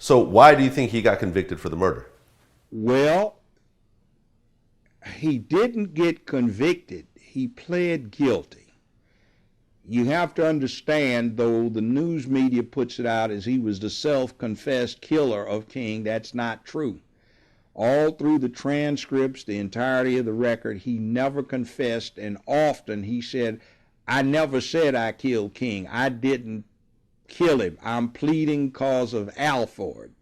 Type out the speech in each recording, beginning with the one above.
So why do you think he got convicted for the murder? Well, he didn't get convicted. He pled guilty. You have to understand, though the news media puts it out as he was the self-confessed killer of King, that's not true. All through the transcripts, the entirety of the record, he never confessed, and often he said, I never said I killed King. I didn't kill him. I'm pleading cause of Alford.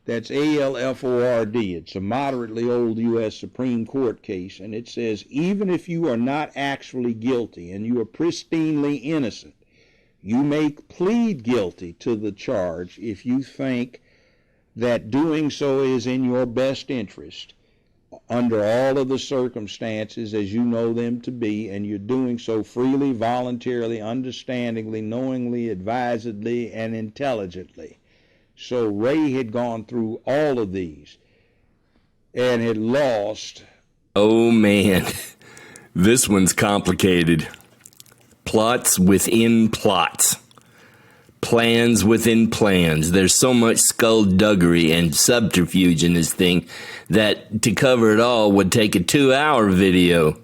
That's A-L-F-O-R-D. It's a moderately old U.S. Supreme Court case, and it says, even if you are not actually guilty and you are pristinely innocent, you may plead guilty to the charge if you think that doing so is in your best interest under all of the circumstances as you know them to be, and you're doing so freely, voluntarily, understandingly, knowingly, advisedly, and intelligently. So Ray had gone through all of these and had lost. Oh man, this one's complicated. Plots within plots. Plans within plans. There's so much skullduggery and subterfuge in this thing that to cover it all would take a 2-hour video.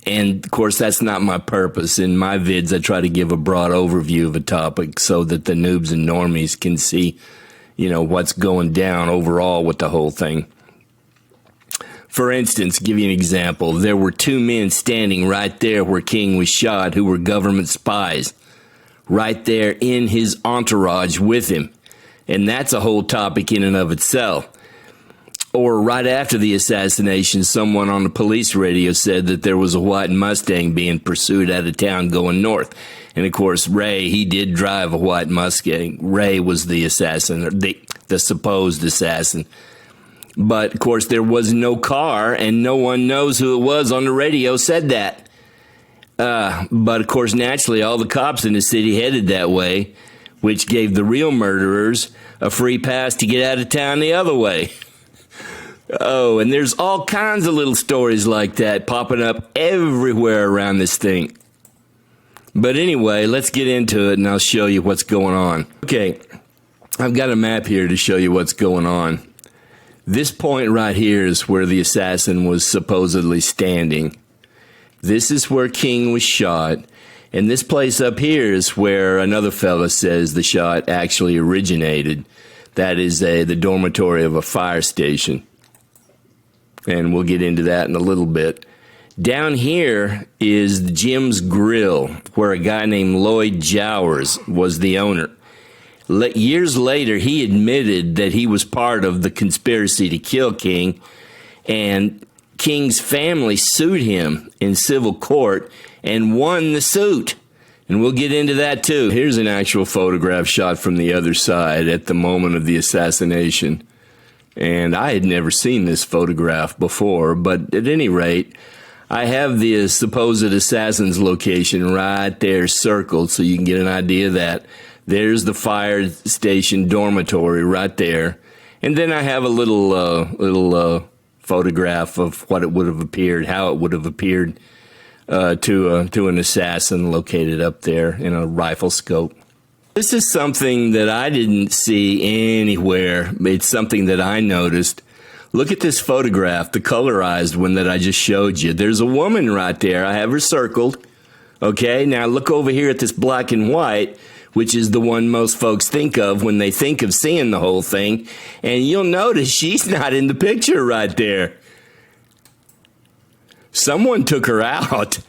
And of course, that's not my purpose. In my vids, I try to give a broad overview of a topic so that the noobs and normies can see, what's going down overall with the whole thing. For instance, give you an example. There were 2 men standing right there where King was shot who were government spies. Right there in his entourage with him. And that's a whole topic in and of itself. Or right after the assassination, someone on the police radio said that there was a white Mustang being pursued out of town going north. And of course, Ray, he did drive a white Mustang. Ray was the assassin, the supposed assassin. But of course, there was no car and no one knows who it was on the radio said that. But of course, naturally, all the cops in the city headed that way, which gave the real murderers a free pass to get out of town the other way. Oh, and there's all kinds of little stories like that popping up everywhere around this thing. But anyway, let's get into it and I'll show you what's going on. Okay, I've got a map here to show you what's going on. This point right here is where the assassin was supposedly standing. This is where King was shot, and this place up here is where another fella says the shot actually originated. That is the dormitory of a fire station, and we'll get into that in a little bit. Down here is Jim's Grill, where a guy named Lloyd Jowers was the owner. Years later, he admitted that he was part of the conspiracy to kill King, and King's family sued him in civil court and won the suit. And we'll get into that too. Here's an actual photograph shot from the other side at the moment of the assassination. And I had never seen this photograph before, but at any rate, I have the supposed assassin's location right there circled so you can get an idea of that. There's the fire station dormitory right there. And then I have a little photograph of what it would have appeared, how it would have appeared to an assassin located up there in a rifle scope. This is something that I didn't see anywhere. It's something that I noticed. Look at this photograph, the colorized one that I just showed you. There's a woman right there. I have her circled. Okay, now look over here at this black and white, which is the one most folks think of when they think of seeing the whole thing. And you'll notice she's not in the picture right there. Someone took her out.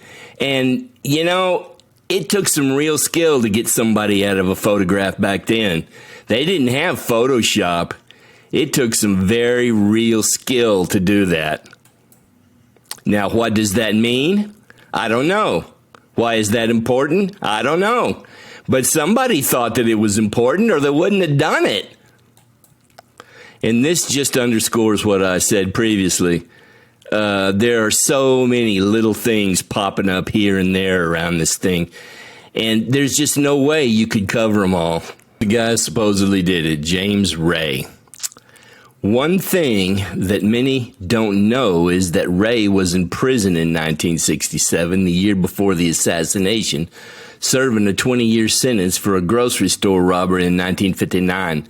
And, it took some real skill to get somebody out of a photograph back then. They didn't have Photoshop. It took some very real skill to do that. Now, what does that mean? I don't know. Why is that important? I don't know. But somebody thought that it was important or they wouldn't have done it. And this just underscores what I said previously. There are so many little things popping up here and there around this thing. And there's just no way you could cover them all. The guy supposedly did it, James Ray. One thing that many don't know is that Ray was in prison in 1967, the year before the assassination, serving a 20-year sentence for a grocery store robbery in 1959.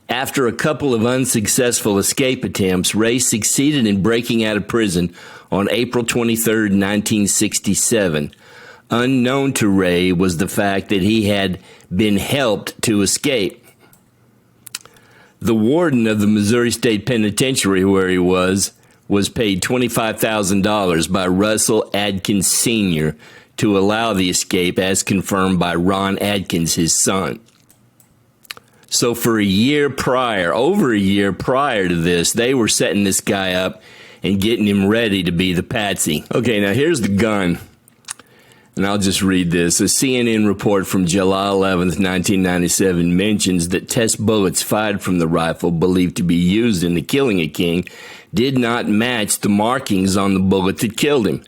After a couple of unsuccessful escape attempts, Ray succeeded in breaking out of prison on April 23, 1967. Unknown to Ray was the fact that he had been helped to escape. The warden of the Missouri State Penitentiary, where he was paid $25,000 by Russell Adkins Sr. to allow the escape, as confirmed by Ron Adkins, his son. So for over a year prior to this, they were setting this guy up and getting him ready to be the patsy. Okay, now here's the gun. And I'll just read this. A CNN report from July 11th, 1997 mentions that test bullets fired from the rifle believed to be used in the killing of King did not match the markings on the bullet that killed him.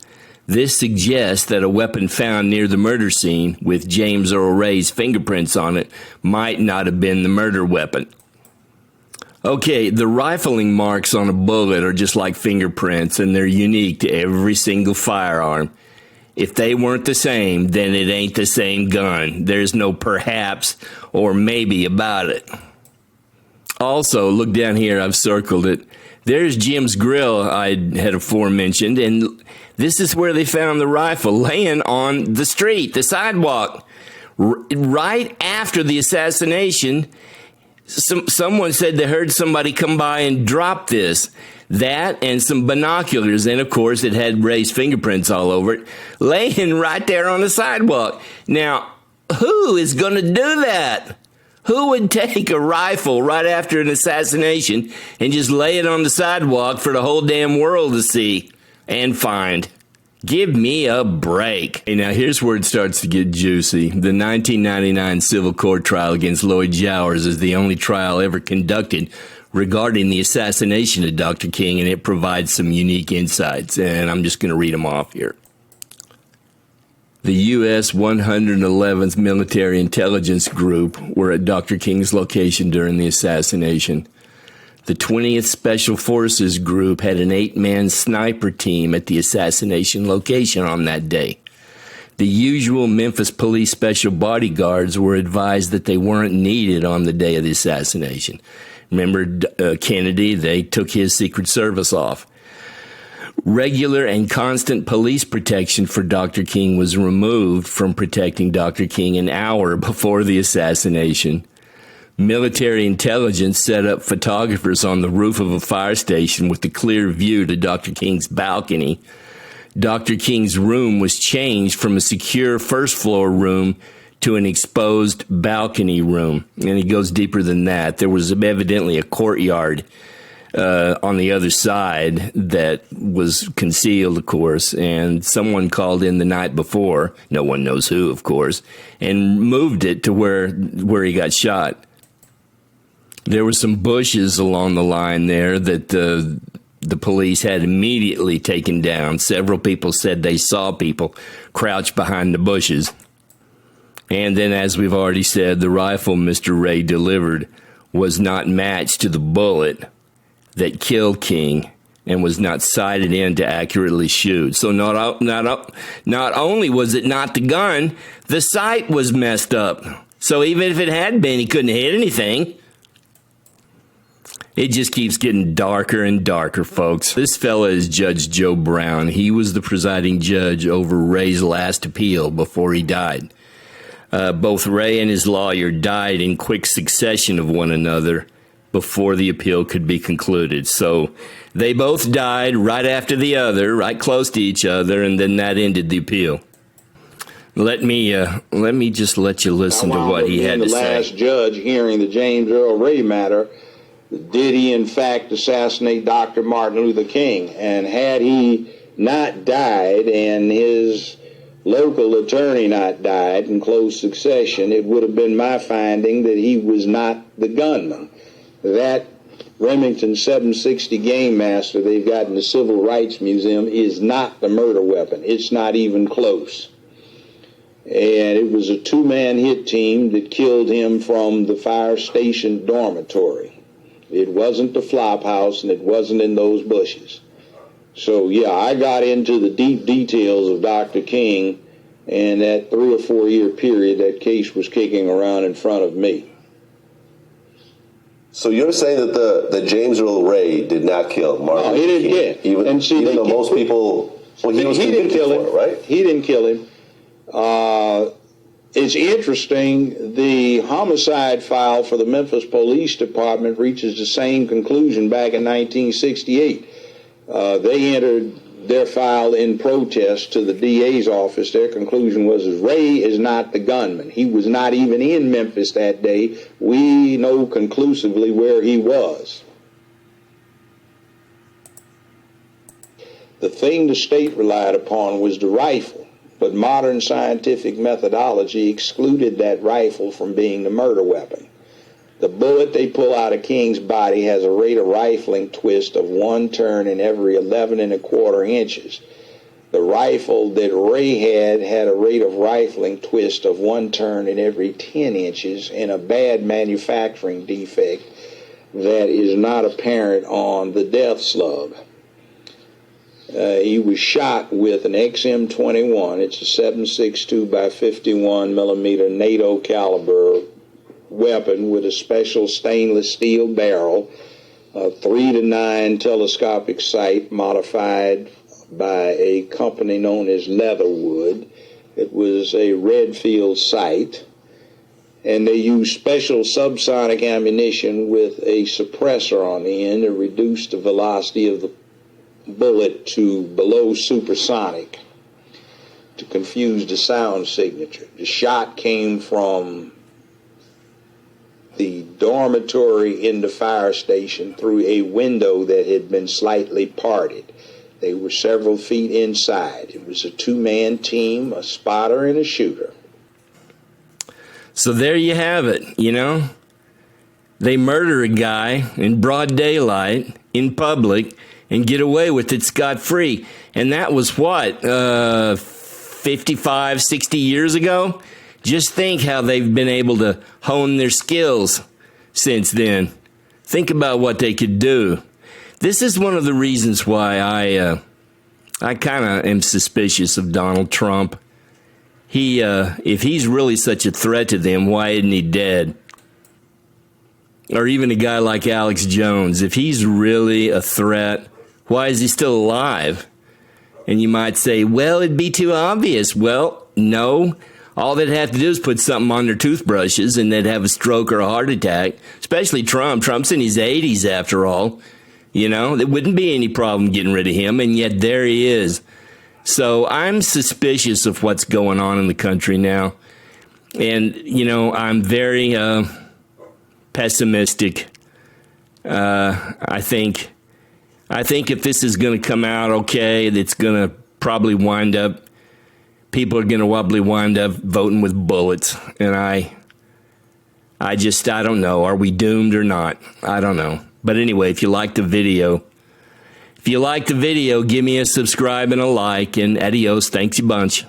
This suggests that a weapon found near the murder scene with James Earl Ray's fingerprints on it might not have been the murder weapon. Okay, the rifling marks on a bullet are just like fingerprints, and they're unique to every single firearm. If they weren't the same, then it ain't the same gun. There's no perhaps or maybe about it. Also, look down here, I've circled it. There's Jim's grill I had aforementioned, and this is where they found the rifle, laying on the street, the sidewalk. Right after the assassination, someone said they heard somebody come by and drop this. That and some binoculars, and of course it had Ray's fingerprints all over it, laying right there on the sidewalk. Now, who is going to do that? Who would take a rifle right after an assassination and just lay it on the sidewalk for the whole damn world to see and find? Give me a break. Hey, now here's where it starts to get juicy. The 1999 civil court trial against Lloyd Jowers is the only trial ever conducted regarding the assassination of Dr. King, and it provides some unique insights, and I'm just going to read them off here. The U.S. 111th Military Intelligence Group were at Dr. King's location during the assassination. The 20th Special Forces Group had an 8-man sniper team at the assassination location on that day. The usual Memphis police special bodyguards were advised that they weren't needed on the day of the assassination. Remember Kennedy? They took his Secret Service off. Regular and constant police protection for Dr. King was removed from protecting Dr. King an hour before the assassination. Military intelligence set up photographers on the roof of a fire station with a clear view to Dr. King's balcony. Dr. King's room was changed from a secure first-floor room to an exposed balcony room. And he goes deeper than that. There was evidently a courtyard on the other side that was concealed, of course, and someone called in the night before, no one knows who, of course, and moved it to where he got shot. There were some bushes along the line there that the police had immediately taken down. Several people said they saw people crouched behind the bushes. And then, as we've already said, the rifle Mr. Ray delivered was not matched to the bullet that killed King and was not sighted in to accurately shoot. So not only was it not the gun, the sight was messed up. So even if it had been, he couldn't hit anything. It just keeps getting darker and darker, folks. This fella is Judge Joe Brown. He was the presiding judge over Ray's last appeal before he died. Both Ray and his lawyer died in quick succession of one another before the appeal could be concluded. So they both died right after the other, right close to each other, and then that ended the appeal. Let me just let you listen to what he had to say. The last judge hearing the James Earl Ray matter, did he in fact assassinate Dr. Martin Luther King? And had he not died and his local attorney not died in close succession, it would have been my finding that he was not the gunman. That Remington 760 Game Master they've got in the Civil Rights Museum is not the murder weapon. It's not even close. And it was a 2-man hit team that killed him from the fire station dormitory. It wasn't the flop house, and it wasn't in those bushes. So, yeah, I got into the deep details of Dr. King, and that 3 or 4 year period that case was kicking around in front of me. So you're saying that James Earl Ray did not kill Martin No, he Luther didn't. King, Yeah, even, and see, even they though can't most put- people, well, he was He didn't convicted kill for him, it, right? He didn't kill him. It's interesting. The homicide file for the Memphis Police Department reaches the same conclusion back in 1968. They entered their file in protest to the DA's office. Their conclusion was Ray is not the gunman. He was not even in Memphis that day. We know conclusively where he was. The thing the state relied upon was the rifle, but modern scientific methodology excluded that rifle from being the murder weapon. The bullet they pull out of King's body has a rate of rifling twist of 1 turn in every 11 1/4 inches. The rifle that Ray had a rate of rifling twist of 1 turn in every 10 inches and a bad manufacturing defect that is not apparent on the death slug. He was shot with an XM21. It's a 7.62 by 51 millimeter NATO caliber weapon with a special stainless steel barrel, a 3-9 telescopic sight modified by a company known as Leatherwood. It was a Redfield sight, and they used special subsonic ammunition with a suppressor on the end to reduce the velocity of the bullet to below supersonic to confuse the sound signature. The shot came from the dormitory in the fire station through a window that had been slightly parted. They were several feet inside. It was a 2-man team, a spotter and a shooter. So there you have it, you know. They murder a guy in broad daylight, in public, and get away with it scot-free. And that was what, 55, 60 years ago? Just think how they've been able to hone their skills since then. Think about what they could do. This is one of the reasons why I kind of am suspicious of Donald Trump. If he's really such a threat to them, why isn't he dead? Or even a guy like Alex Jones, if he's really a threat, why is he still alive? And you might say, well, it'd be too obvious. Well, no. All they'd have to do is put something on their toothbrushes and they'd have a stroke or a heart attack, especially Trump. Trump's in his 80s after all. You know, there wouldn't be any problem getting rid of him, and yet there he is. So I'm suspicious of what's going on in the country now. And, you know, I'm very pessimistic. I think if this is going to come out okay, it's going to probably wind up, people are going to probably wind up voting with bullets. And I don't know. Are we doomed or not? I don't know. But anyway, if you like the video, give me a subscribe and a like, and adios. Thanks a bunch.